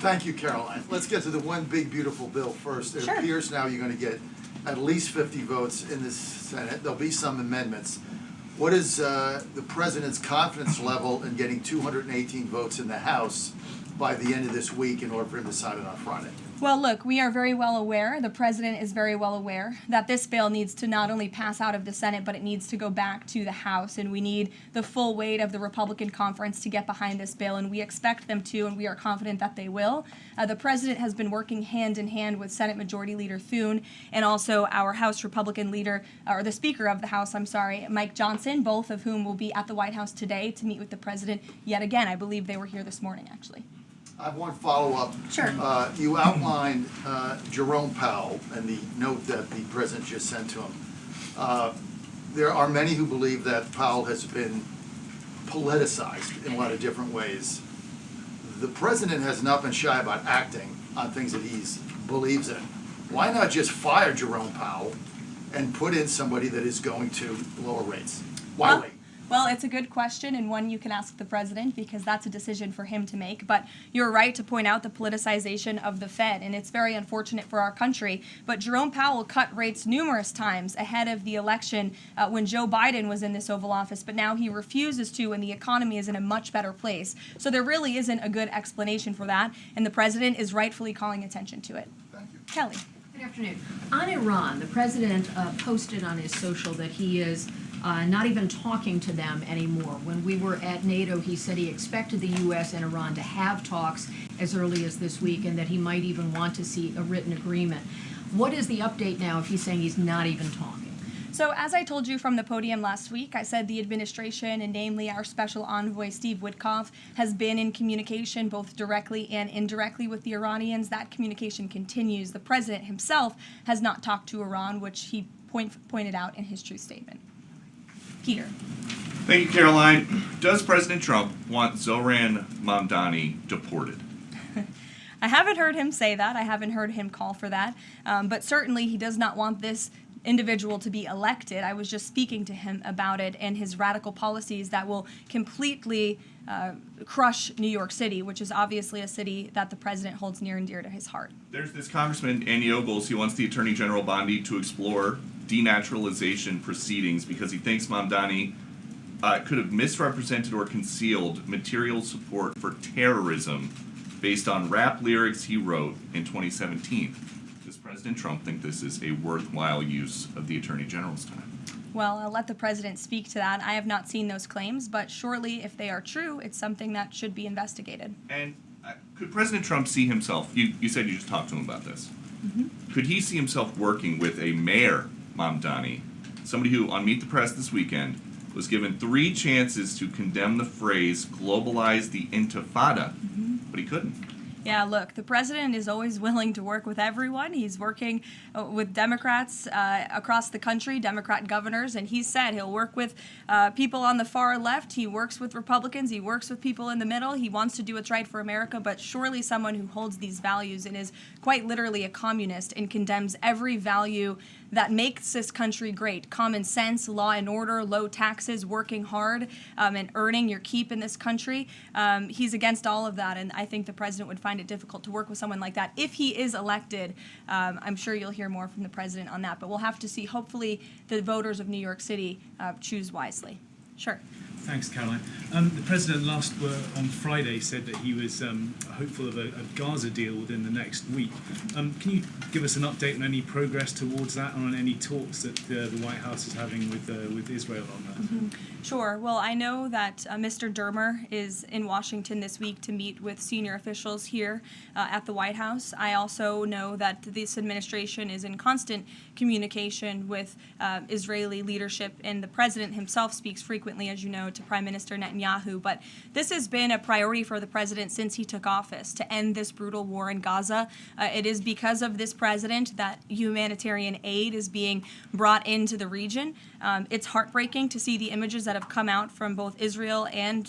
Thank you, Caroline. Let's get to the one big, beautiful bill first. It appears now you're going to get at least 50 votes in the Senate. There'll be some amendments. What is the president's confidence level in getting 218 votes in the House by the end of this week in order for him to sign it on Friday? Well, look, we are very well aware, the president is very well aware, that this bill needs to not only pass out of the Senate, but it needs to go back to the House, and we need the full weight of the Republican conference to get behind this bill, and we expect them to, and we are confident that they will. The president has been working hand in hand with Senate Majority Leader Thune and also our House Republican leader, or the Speaker of the House, Mike Johnson, both of whom will be at the White House today to meet with the president yet again. I believe they were here this morning, actually. I have one follow-up. Sure. You outlined Jerome Powell and the note that the president just sent to him. There are many who believe that Powell has been politicized in a lot of different ways. The president has not been shy about acting on things that he believes in. Why not just fire Jerome Powell and put in somebody that is going to lower rates? Why wait? Well, it's a good question, and one you can ask the president because that's a decision for him to make. But you're right to point out the politicization of the Fed, and it's very unfortunate for our country. But Jerome Powell cut rates numerous times ahead of the election when Joe Biden was in this Oval Office, but now he refuses to when the economy is in a much better place. So there really isn't a good explanation for that, and the president is rightfully calling attention to it. Thank you. Kelly. Good afternoon. On Iran, the president posted on his social that he is not even talking to them anymore. When we were at NATO, he said he expected the U.S. and Iran to have talks as early as this week and that he might even want to see a written agreement. What is the update now if he's saying he's not even talking? So as I told you from the podium last week, I said the administration, and namely our special envoy Steve Witkoff, has been in communication both directly and indirectly with the Iranians. That communication continues. The president himself has not talked to Iran, which he pointed out in his truth statement. Peter. Thank you, Caroline. Does President Trump want Zoran Mamdani deported? I haven't heard him say that. I haven't heard him call for that. But certainly he does not want this individual to be elected. I was just speaking to him about it and his radical policies that will completely crush New York City, which is obviously a city that the president holds near and dear to his heart. There's this Congressman, Andy Ogles. He wants the Attorney General Bondi to explore denaturalization proceedings because he thinks Mamdani could have misrepresented or concealed material support for terrorism based on rap lyrics he wrote in 2017. Does President Trump think this is a worthwhile use of the Attorney General's time? Well, I'll let the president speak to that. I have not seen those claims, but surely if they are true, it's something that should be investigated. And could President Trump see himself, you said you just talked to him about this, could he see himself working with a mayor, Mamdani, somebody who, on Meet the Press this weekend, was given 3 chances to condemn the phrase globalize the intifada, but he couldn't? Yeah, look, the president is always willing to work with everyone. He's working with Democrats across the country, Democrat governors, and he said he'll work with people on the far left. He works with Republicans. He works with people in the middle. He wants to do what's right for America, but surely someone who holds these values and is quite literally a communist and condemns every value that makes this country great. Common sense, law and order, low taxes, working hard, and earning your keep in this country. He's against all of that, and I think the president would find it difficult to work with someone like that. If he is elected, I'm sure you'll hear more from the president on that, but we'll have to see. Hopefully the voters of New York City choose wisely. Sure. Thanks, Caroline. The president on Friday said that he was hopeful of a Gaza deal within the next week. Can you give us an update on any progress towards that, and on any talks that the White House is having with Israel on that? Sure. Well, I know that Mr. Dermer is in Washington this week to meet with senior officials here at the White House. I also know that this administration is in constant communication with Israeli leadership, and the president himself speaks frequently, as you know, to Prime Minister Netanyahu. But this has been a priority for the president since he took office, to end this brutal war in Gaza. It is because of this president that humanitarian aid is being brought into the region. It's heartbreaking to see the images that have come out from both Israel and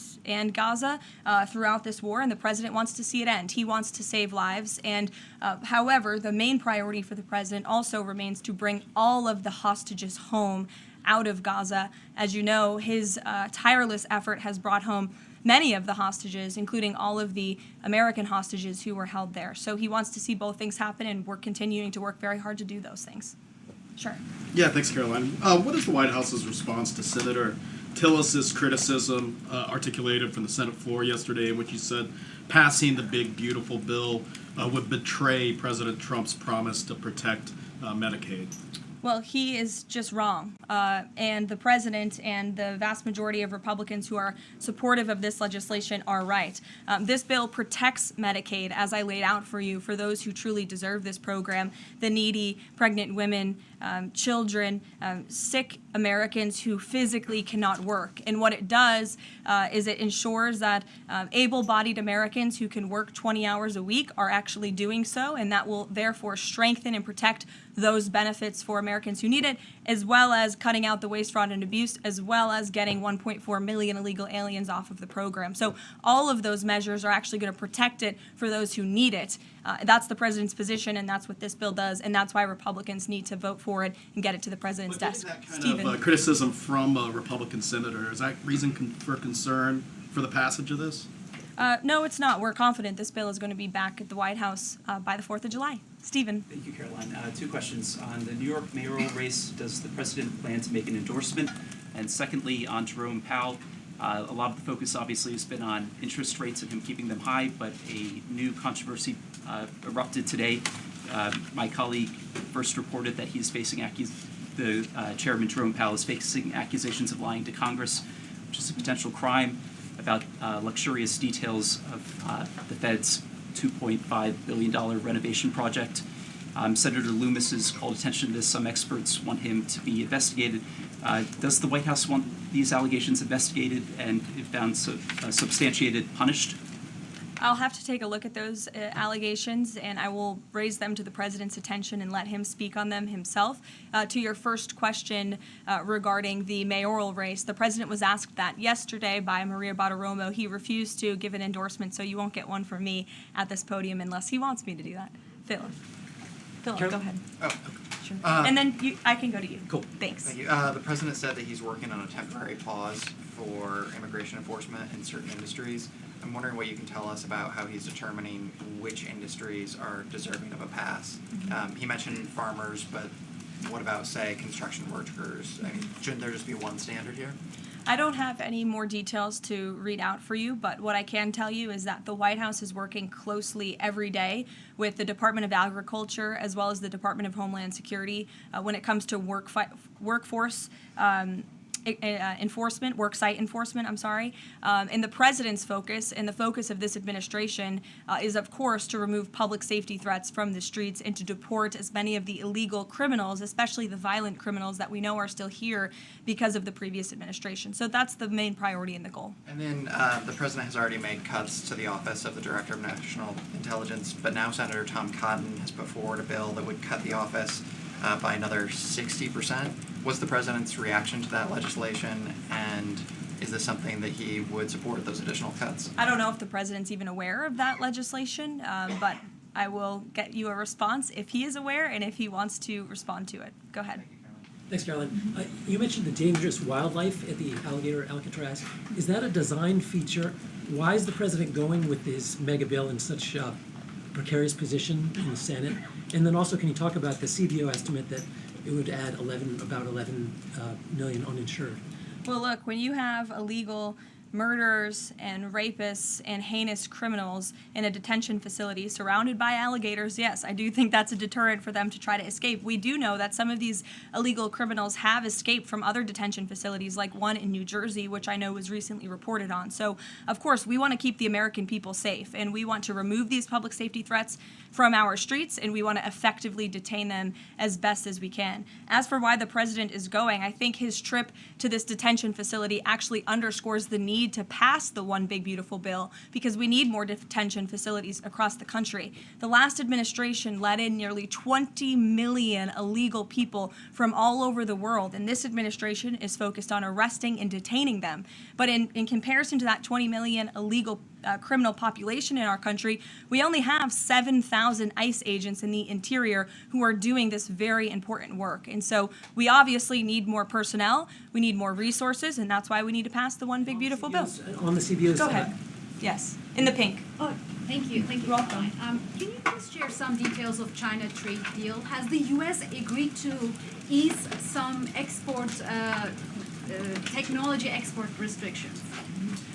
Gaza throughout this war, and the president wants to see it end. He wants to save lives. And however, the main priority for the president also remains to bring all of the hostages home out of Gaza. As you know, his tireless effort has brought home many of the hostages, including all of the American hostages who were held there. So he wants to see both things happen, and we're continuing to work very hard to do those things. Sure. Yeah, thanks, Caroline. What is the White House's response to Senator Tillis's criticism articulated from the Senate floor yesterday, in which he said passing the big, beautiful bill would betray President Trump's promise to protect Medicaid? Well, he is just wrong. And the president and the vast majority of Republicans who are supportive of this legislation are right. This bill protects Medicaid, as I laid out for you, for those who truly deserve this program, the needy, pregnant women, children, sick Americans who physically cannot work. And what it does is it ensures that able-bodied Americans who can work 20 hours a week are actually doing so, and that will therefore strengthen and protect those benefits for Americans who need it, as well as cutting out the waste, fraud, and abuse, as well as getting 1.4 million illegal aliens off of the program. So all of those measures are actually going to protect it for those who need it. That's the president's position, and that's what this bill does, and that's why Republicans need to vote for it and get it to the president's desk. That kind of criticism from a Republican senator, is that reason for concern for the passage of this? No, it's not. We're confident this bill is going to be back at the White House by the 4th of July. Stephen. Thank you, Caroline. Two questions. On the New York mayoral race, does the president plan to make an endorsement? And secondly, on Jerome Powell, a lot of the focus obviously has been on interest rates and him keeping them high, but a new controversy erupted today. My colleague first reported that he's facing Chairman Jerome Powell is facing accusations of lying to Congress, which is a potential crime, about luxurious details of the Fed's $2.5 billion renovation project. Senator Loomis has called attention to this. Some experts want him to be investigated. Does the White House want these allegations investigated and, if found substantiated, punished? I'll have to take a look at those allegations, and I will raise them to the president's attention and let him speak on them himself. To your first question regarding the mayoral race, the president was asked that yesterday by Maria Bartiromo. He refused to give an endorsement, so you won't get one from me at this podium unless he wants me to do that. Philip, go ahead. Oh, Sure. And then I can go to you. cool. Thanks. Thank you. The president said that he's working on a temporary pause for immigration enforcement in certain industries. I'm wondering what you can tell us about how he's determining which industries are deserving of a pass. He mentioned farmers, but what about, say, construction workers? I mean, shouldn't there just be one standard here? I don't have any more details to read out for you, but what I can tell you is that the White House is working closely every day with the Department of Agriculture as well as the Department of Homeland Security when it comes to workforce enforcement, worksite enforcement, and the president's focus and the focus of this administration is, of course, to remove public safety threats from the streets and to deport as many of the illegal criminals, especially the violent criminals that we know are still here because of the previous administration. So that's the main priority and the goal. And then the president has already made cuts to the Office of the Director of National Intelligence, but now Senator Tom Cotton has put forward a bill that would cut the office by another 60%. What's the president's reaction to that legislation, and is this something that he would support, those additional cuts? I don't know if the president's even aware of that legislation, but I will get you a response if he is aware and if he wants to respond to it. Go ahead. Thanks, Caroline. You mentioned the dangerous wildlife at the Alligator Alcatraz. Is that a design feature? Why is the president going with this mega bill in such a precarious position in the Senate? And then also, can you talk about the CBO estimate that it would add about 11 million uninsured? Well, look, when you have illegal murderers and rapists and heinous criminals in a detention facility surrounded by alligators, yes, I do think that's a deterrent for them to try to escape. We do know that some of these illegal criminals have escaped from other detention facilities, like one in New Jersey, which I know was recently reported on. So, of course, we want to keep the American people safe, and we want to remove these public safety threats from our streets, and we want to effectively detain them as best as we can. As for why the president is going, I think his trip to this detention facility actually underscores the need to pass the One Big Beautiful Bill, because we need more detention facilities across the country. The last administration let in nearly 20 million illegal people from all over the world, and this administration is focused on arresting and detaining them. But in comparison to that 20 million illegal criminal population in our country, we only have 7,000 ICE agents in the interior who are doing this very important work. And so we obviously need more personnel, we need more resources, and that's why we need to pass the one big beautiful bill. On the CBOs. Go ahead. Yes, in the pink. Oh, thank you. Thank you. You're welcome. Can you please share some details of China trade deal? Has the U.S. agreed to ease some technology export restrictions?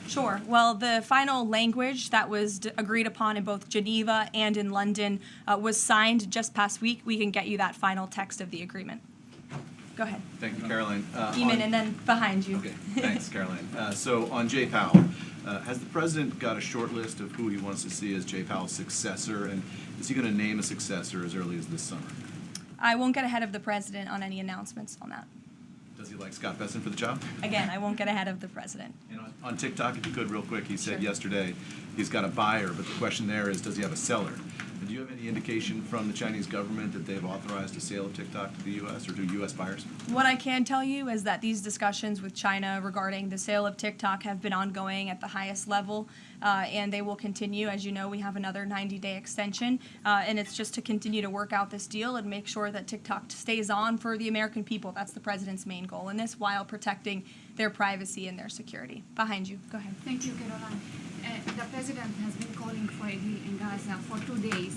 Sure. Well, the final language that was agreed upon in both Geneva and in London was signed just past week. We can get you that final text of the agreement. Go ahead. Thank you, Caroline. Eamon, and then behind you. Okay, thanks, Caroline. So on Jay Powell, has the president got a short list of who he wants to see as Jay Powell's successor, and is he going to name a successor as early as this summer? I won't get ahead of the president on any announcements on that. Does he like Scott Besson for the job? Again, I won't get ahead of the president. And on TikTok, if you could, real quick, he said Sure. yesterday he's got a buyer, but the question there is, does he have a seller? And do you have any indication from the Chinese government that they've authorized a sale of TikTok to the U.S. or to U.S. buyers? What I can tell you is that these discussions with China regarding the sale of TikTok have been ongoing at the highest level, and they will continue. As you know, we have another 90-day extension, and it's just to continue to work out this deal and make sure that TikTok stays on for the American people. That's the president's main goal in this, while protecting their privacy and their security. Behind you. Go ahead. Thank you, Caroline. The president has been calling for a deal in Gaza for 2 days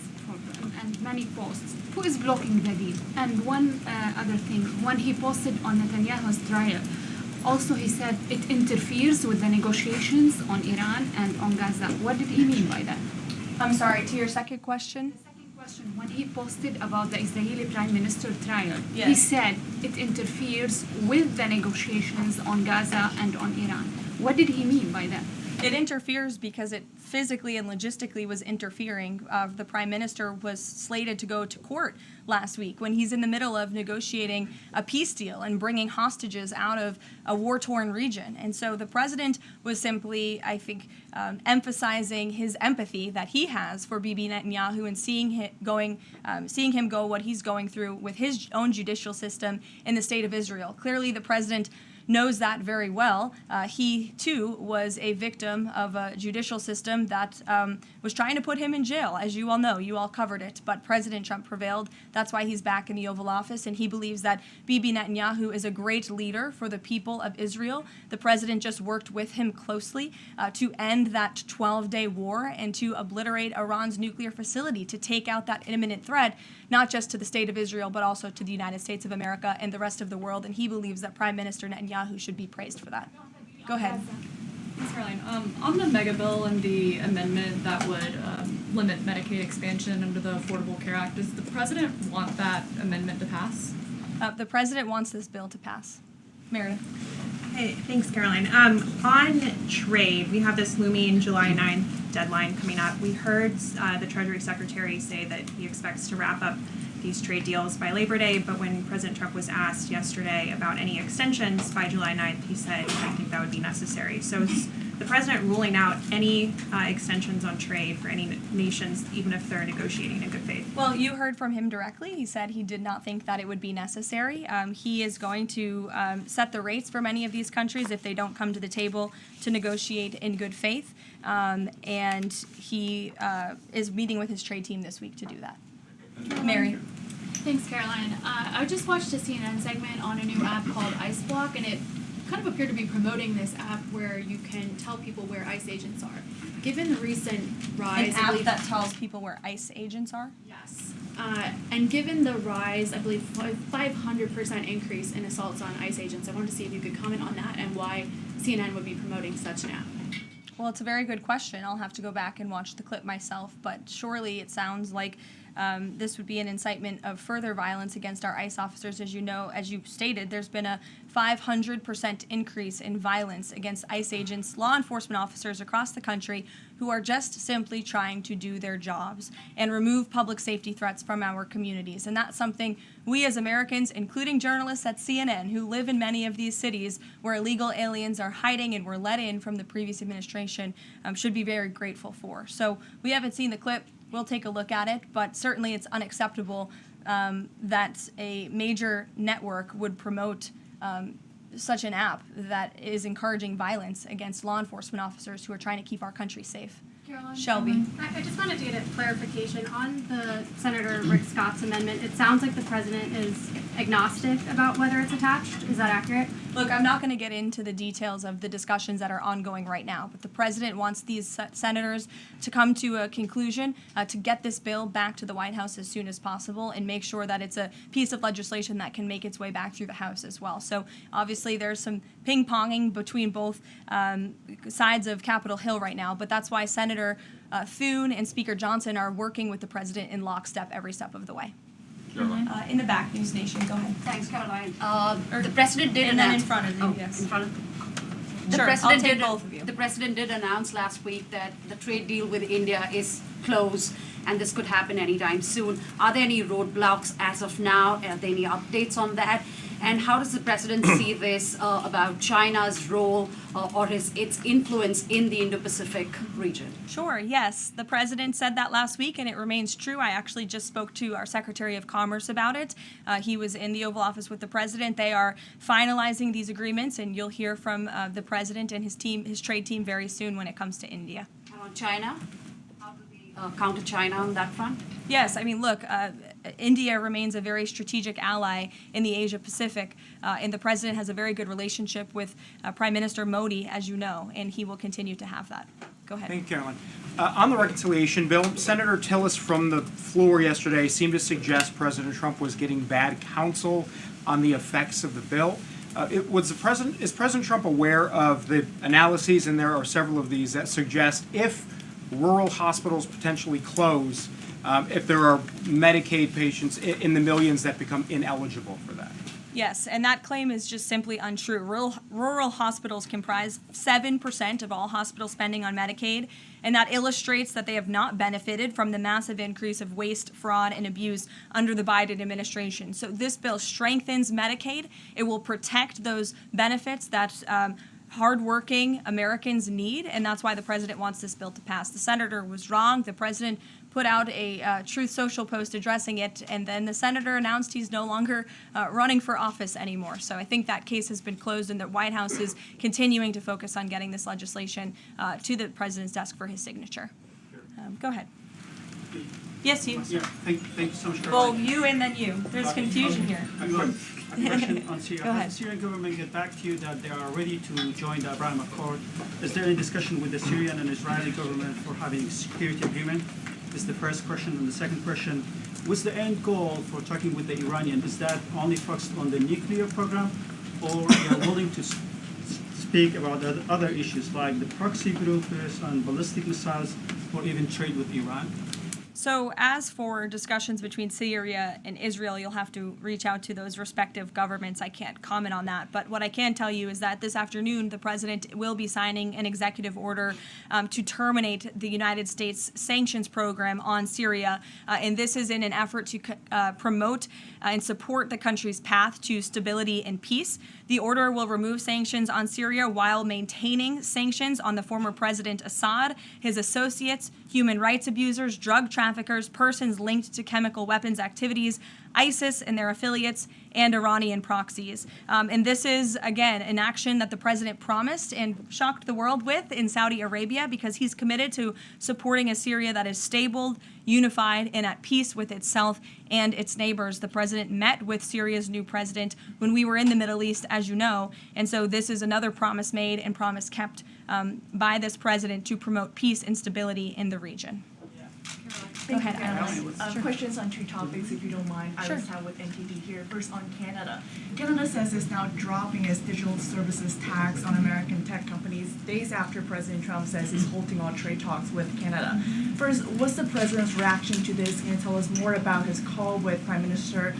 and many posts. Who is blocking the deal? And one other thing, when he posted on Netanyahu's trial, also he said it interferes with the negotiations on Iran and on Gaza. What did he mean by that? I'm sorry, to your second question? The second question, when he posted about the Israeli Prime Minister trial, he Yes. said it interferes with the negotiations on Gaza and on Iran. What did he mean by that? It interferes because it physically and logistically was interfering. The prime minister was slated to go to court last week when he's in the middle of negotiating a peace deal and bringing hostages out of a war-torn region. And so the president was simply, I think, emphasizing his empathy that he has for Bibi Netanyahu and seeing him go what he's going through with his own judicial system in the state of Israel. Clearly, the president knows that very well. He, too, was a victim of a judicial system that was trying to put him in jail, as you all know. You all covered it. But President Trump prevailed. That's why he's back in the Oval Office, and he believes that Bibi Netanyahu is a great leader for the people of Israel. The president just worked with him closely to end that 12-day war and to obliterate Iran's nuclear facility, to take out that imminent threat, not just to the state of Israel, but also to the United States of America and the rest of the world. And he believes that Prime Minister Netanyahu should be praised for that. Go ahead. Thanks, Caroline. On the mega bill and the amendment that would limit Medicaid expansion under the Affordable Care Act, does the president want that amendment to pass? The president wants this bill to pass. Meredith. Hey, thanks, Caroline. On trade, we have this looming July 9th deadline coming up. We heard the Treasury Secretary say that he expects to wrap up these trade deals by Labor Day, but when President Trump was asked yesterday about any extensions by July 9th, he said, I don't think that would be necessary. So is the president ruling out any extensions on trade for any nations, even if they're negotiating in good faith? Well, you heard from him directly. He said he did not think that it would be necessary. He is going to set the rates for many of these countries if they don't come to the table to negotiate in good faith. And he is meeting with his trade team this week to do that. Mary. Thanks, Caroline. I just watched a CNN segment on a new app called ICE Block, and it kind of appeared to be promoting this app where you can tell people where ICE agents are. Given the recent rise, An app that tells people where ICE agents are? Yes. And given the rise, I believe 500% increase in assaults on ICE agents, I wanted to see if you could comment on that and why CNN would be promoting such an app. Well, it's a very good question. I'll have to go back and watch the clip myself, but surely it sounds like this would be an incitement of further violence against our ICE officers. As you know, as you stated, there's been a 500% increase in violence against ICE agents, law enforcement officers across the country who are just simply trying to do their jobs and remove public safety threats from our communities. And that's something we as Americans, including journalists at CNN who live in many of these cities where illegal aliens are hiding and were let in from the previous administration, should be very grateful for. So we haven't seen the clip. We'll take a look at it, but certainly it's unacceptable that a major network would promote such an app that is encouraging violence against law enforcement officers who are trying to keep our country safe. Caroline? Shelby. I just wanted to get a clarification on the Senator Rick Scott's amendment. It sounds like the president is agnostic about whether it's attached. Is that accurate? Look, I'm not going to get into the details of the discussions that are ongoing right now, but the president wants these senators to come to a conclusion, to get this bill back to the White House as soon as possible and make sure that it's a piece of legislation that can make its way back through the House as well. So obviously there's some ping-ponging between both sides of Capitol Hill right now, but that's why Senator Thune and Speaker Johnson are working with the president in lockstep every step of the way. In the back, News Nation, go ahead. Thanks, Caroline. The president did and announce. then in front of you, Oh, yes. in front of. The Sure, president I'll take did, both of you. The president did announce last week that the trade deal with India is closed, and this could happen anytime soon. Are there any roadblocks as of now? Are there any updates on that? And how does the president see this about China's role or its influence in the Indo-Pacific region? Sure, yes. The president said that last week, and it remains true. I actually just spoke to our Secretary of Commerce about it. He was in the Oval Office with the president. They are finalizing these agreements, and you'll hear from the president and his team, his trade team, very soon when it comes to India. And on China? How do we counter China on that front? Yes, I mean, look, India remains a very strategic ally in the Asia Pacific, and the president has a very good relationship with Prime Minister Modi, as you know, and he will continue to have that. Go ahead. Thank you, Caroline. On the reconciliation bill, Senator Tillis from the floor yesterday seemed to suggest President Trump was getting bad counsel on the effects of the bill. Is President Trump aware of the analyses, and there are several of these, that suggest if rural hospitals potentially close, if there are Medicaid patients in the millions that become ineligible for that? Yes, and that claim is just simply untrue. Rural hospitals comprise 7% of all hospital spending on Medicaid, and that illustrates that they have not benefited from the massive increase of waste, fraud, and abuse under the Biden administration. So this bill strengthens Medicaid. It will protect those benefits that hardworking Americans need, and that's why the president wants this bill to pass. The senator was wrong. The president put out a Truth Social post addressing it, and then the senator announced he's no longer running for office anymore. So I think that case has been closed, and the White House is continuing to focus on getting this legislation to the president's desk for his signature. Go ahead. Yes, you. Yeah, thank you so much. Well, you and then you. There's confusion here. A question on Syria. Go ahead. Has the Syrian government get back to you that they are ready to join the Abraham Accord? Is there any discussion with the Syrian and Israeli government for having a security agreement? Is the first question. And the second question, what's the end goal for talking with the Iranian? Is that only focused on the nuclear program, or they are willing to speak about other issues like the proxy groups and ballistic missiles, or even trade with Iran? So as for discussions between Syria and Israel, you'll have to reach out to those respective governments. I can't comment on that. But what I can tell you is that this afternoon, the president will be signing an executive order to terminate the United States sanctions program on Syria. And this is in an effort to promote and support the country's path to stability and peace. The order will remove sanctions on Syria while maintaining sanctions on the former President Assad, his associates, human rights abusers, drug traffickers, persons linked to chemical weapons activities, ISIS and their affiliates, and Iranian proxies. And this is, again, an action that the president promised and shocked the world with in Saudi Arabia, because he's committed to supporting a Syria that is stable, unified, and at peace with itself and its neighbors. The president met with Syria's new president when we were in the Middle East, as you know, and so this is another promise made and promise kept by this president to promote peace and stability in the region. Go ahead, Alice. Questions on two topics, if you don't mind. Sure. Alice Howe with NTD here. First, on Canada. Canada says it's now dropping its digital services tax on American tech companies days after President Trump says he's halting all trade talks with Canada. First, what's the president's reaction to this? Can you tell us more about his call with Prime Minister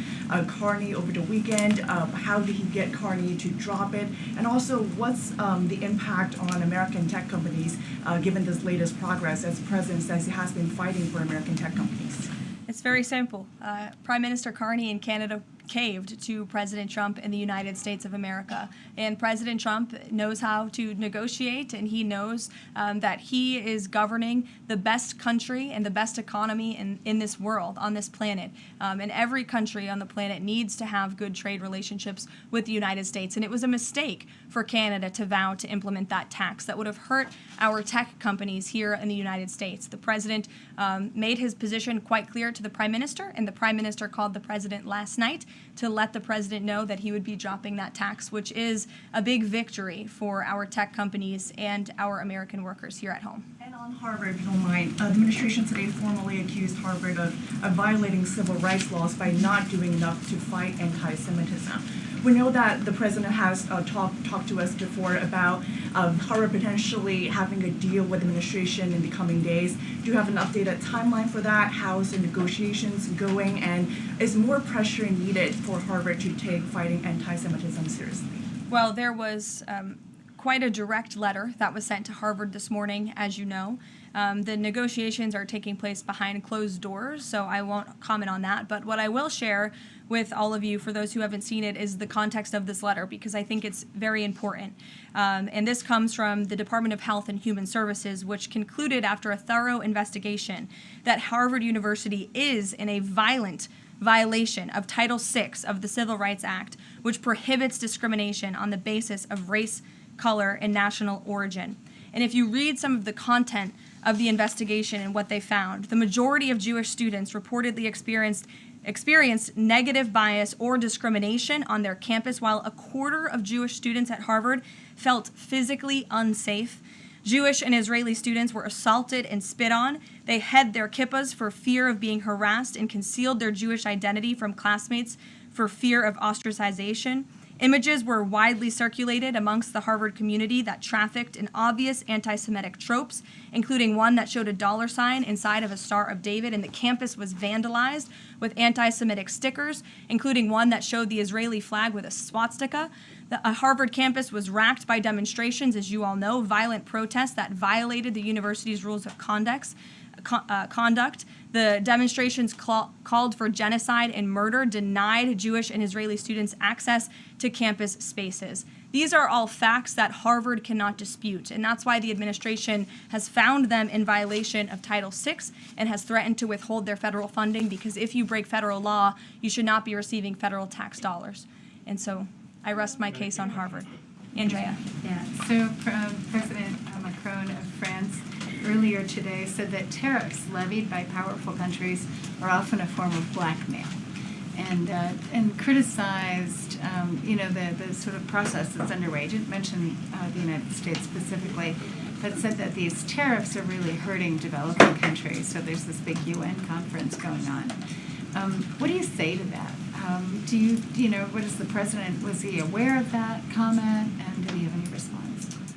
Carney over the weekend? How did he get Carney to drop it? And also, what's the impact on American tech companies given this latest progress, as the president says he has been fighting for American tech companies? It's very simple. Prime Minister Carney and Canada caved to President Trump in the United States of America. And President Trump knows how to negotiate, and he knows that he is governing the best country and the best economy in this world, on this planet. And every country on the planet needs to have good trade relationships with the United States. And it was a mistake for Canada to vow to implement that tax that would have hurt our tech companies here in the United States. The president made his position quite clear to the Prime Minister, and the Prime Minister called the president last night to let the president know that he would be dropping that tax, which is a big victory for our tech companies and our American workers here at home. And on Harvard, if you don't mind, the administration today formally accused Harvard of violating civil rights laws by not doing enough to fight anti-Semitism. We know that the president has talked to us before about Harvard potentially having a deal with the administration in the coming days. Do you have an updated timeline for that? How's the negotiations going? And is more pressure needed for Harvard to take fighting anti-Semitism seriously? Well, there was quite a direct letter that was sent to Harvard this morning, as you know. The negotiations are taking place behind closed doors, so I won't comment on that. But what I will share with all of you, for those who haven't seen it, is the context of this letter, because I think it's very important. And this comes from the Department of Health and Human Services, which concluded after a thorough investigation that Harvard University is in a violent violation of Title VI of the Civil Rights Act, which prohibits discrimination on the basis of race, color, and national origin. And if you read some of the content of the investigation and what they found, the majority of Jewish students reportedly experienced negative bias or discrimination on their campus, while a quarter of Jewish students at Harvard felt physically unsafe. Jewish and Israeli students were assaulted and spit on. They hid their kippahs for fear of being harassed and concealed their Jewish identity from classmates for fear of ostracization. Images were widely circulated amongst the Harvard community that trafficked in obvious anti-Semitic tropes, including one that showed a $ inside of a Star of David, and the campus was vandalized with anti-Semitic stickers, including one that showed the Israeli flag with a swastika. The Harvard campus was racked by demonstrations, as you all know, violent protests that violated the university's rules of conduct. The demonstrations called for genocide and murder, denied Jewish and Israeli students access to campus spaces. These are all facts that Harvard cannot dispute, and that's why the administration has found them in violation of Title VI and has threatened to withhold their federal funding, because if you break federal law, you should not be receiving federal tax dollars. And so I rest my case on Harvard. Andrea. Yeah, so President Macron of France earlier today said that tariffs levied by powerful countries are often a form of blackmail, and criticized the sort of process that's underway. He didn't mention the United States specifically, but said that these tariffs are really hurting developing countries. So there's this big UN conference going on. What do you say to that? What is the president, was he aware of that comment, and did he have any response?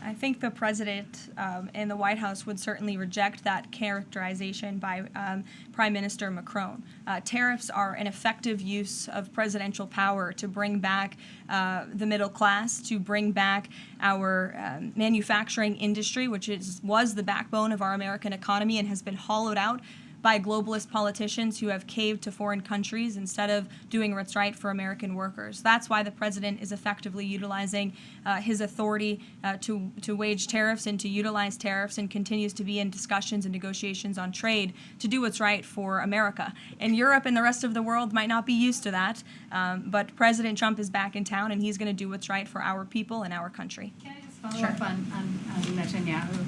I think the president and the White House would certainly reject that characterization by Prime Minister Macron. Tariffs are an effective use of presidential power to bring back the middle class, to bring back our manufacturing industry, which was the backbone of our American economy and has been hollowed out by globalist politicians who have caved to foreign countries instead of doing what's right for American workers. That's why the president is effectively utilizing his authority to wage tariffs and to utilize tariffs, and continues to be in discussions and negotiations on trade to do what's right for America. And Europe and the rest of the world might not be used to that, but President Trump is back in town, and he's going to do what's right for our people and our country. Can I just follow up on Netanyahu?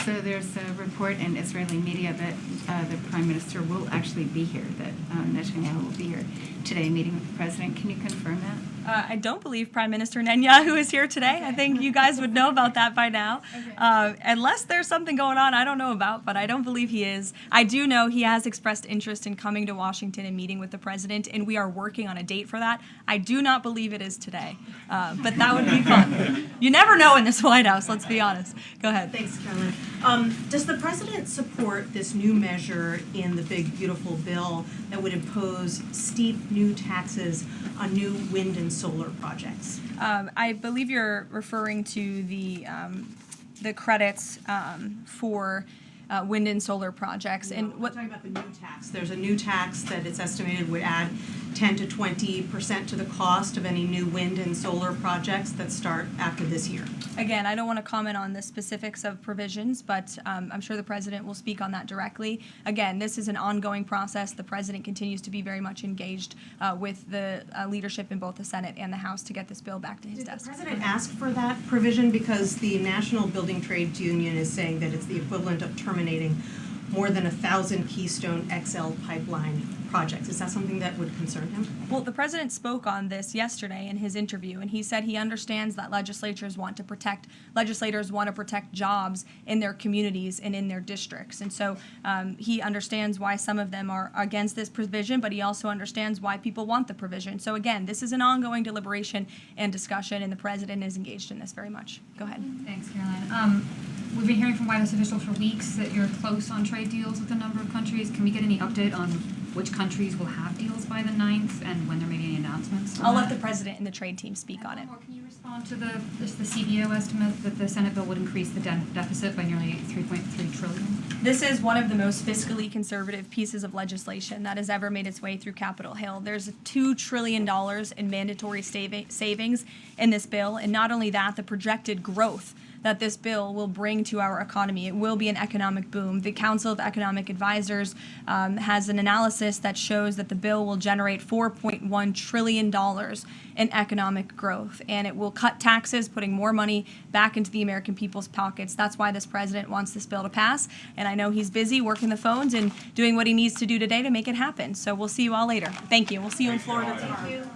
So there's a report in Israeli media that the Prime Minister will actually be here, that Netanyahu will be here today meeting with the President. Can you confirm that? I don't believe Prime Minister Netanyahu is here today. I think you guys would know about that by now. Unless there's something going on I don't know about, but I don't believe he is. I do know he has expressed interest in coming to Washington and meeting with the President, and we are working on a date for that. I do not believe it is today, but that would be fun. You never know in this White House, let's be honest. Go ahead. Thanks, Carolyn. Does the President support this new measure in the big, beautiful bill that would impose steep new taxes on new wind and solar projects? I believe you're referring to the credits for wind and solar projects. No, and we're talking about the new tax. There's a new tax that it's estimated would add 10 to 20% to the cost of any new wind and solar projects that start after this year. Again, I don't want to comment on the specifics of provisions, but I'm sure the president will speak on that directly. Again, this is an ongoing process. The president continues to be very much engaged with the leadership in both the Senate and the House to get this bill back to his desk. Did the president ask for that provision? Because the National Building Trades Union is saying that it's the equivalent of terminating more than 1,000 Keystone XL pipeline projects. Is that something that would concern him? Well, the president spoke on this yesterday in his interview, and he said he understands that legislators want to protect jobs in their communities and in their districts. And so he understands why some of them are against this provision, but he also understands why people want the provision. So again, this is an ongoing deliberation and discussion, and the president is engaged in this very much. Go ahead. Thanks, Caroline. We've been hearing from White House officials for weeks that you're close on trade deals with a number of countries. Can we get any update on which countries will have deals by the 9th and when there may be any announcements? I'll let the president and the trade team speak on it. Can you respond to the CBO estimate that the Senate bill would increase the deficit by nearly $3.3 trillion? This is one of the most fiscally conservative pieces of legislation that has ever made its way through Capitol Hill. There's $2 trillion in mandatory savings in this bill, and not only that, the projected growth that this bill will bring to our economy. It will be an economic boom. The Council of Economic Advisors has an analysis that shows that the bill will generate $4.1 trillion in economic growth, and it will cut taxes, putting more money back into the American people's pockets. That's why this president wants this bill to pass, and I know he's busy working the phones and doing what he needs to do today to make it happen. So we'll see you all later. Thank you. We'll see you in Florida tomorrow. Thank you.